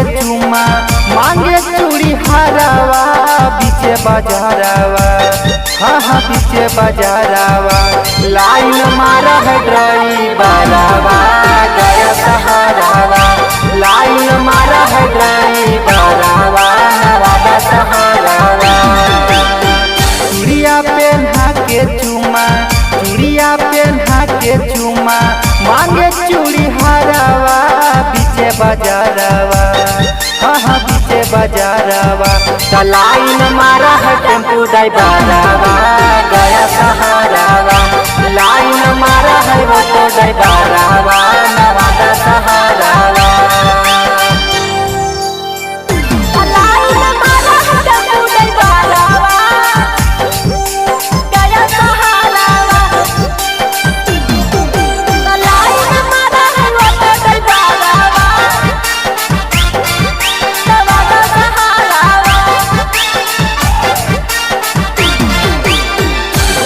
चुमा मांगे चूड़ी हरावा बीचे बाजारावा। हाँ हाँ बीचे बाजारावा लाइन मारा है ड्राइवरवा गया सहारावा। लाइन मारा है ड्राइवरवा नवादा सहारावा। चूड़िया पहना के चुमा चूड़िया पहना के चुमा मांगे चूड़ी हरावा बीचे बाजारावा। हाँ हाँ बीचे बाजारावा लाइन मारा है टेम्पू ड्राइवरवा गया सहारावा। लाइन मारा है वो तो ड्राइवरवा नवादा सहारावा।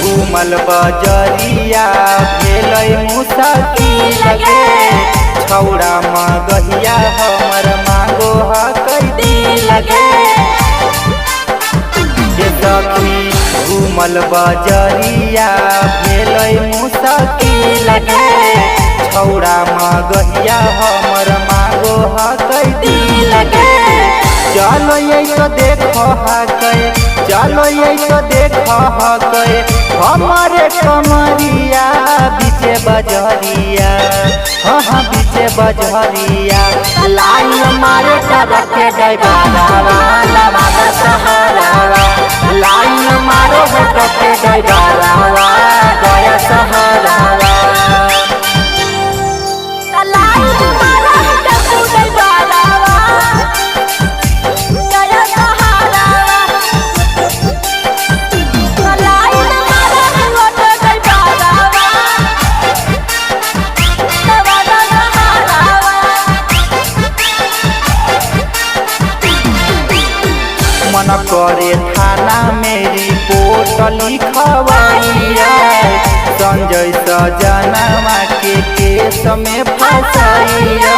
घूमल बजरिया भेलै मुश्किल गे छौड़ा मगहिया हमर मांगो हकै दिल गे। सखी घूमल बजरिया भेलै मुश्किल गे छौड़ा मगहिया हमर मांगो हकै दिल गे। चलो ये तो देखो हकै चलो ये तो देखो हकै हमारे कमरिया बीचे बजरिया। हाँ हाँ बीचे बजरिया लाइन मारे ट्रक के ड्राइवरवा नवादा सहारावा। लाइन मारो ट्रक के ड्राइवरवा गया सहारावा। मन करे थाना में रिपोर्ट लिखवाइया संजय सजनवा के केस में फंसाइया।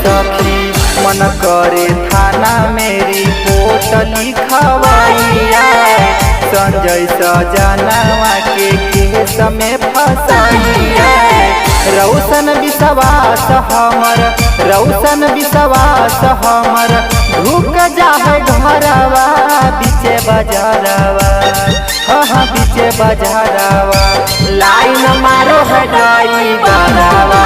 सखी मन करे थाना में रिपोर्ट लिखवाइया संजय सजनवा के केस में फंसाइया। रौशन विश्वास हमर रौशन विश्वास हमर ढुक जाए घरवा बीचे बाजारवा। हाँ हाँ बीचे बाजारवा लाइन मारो है ड्राइवरवा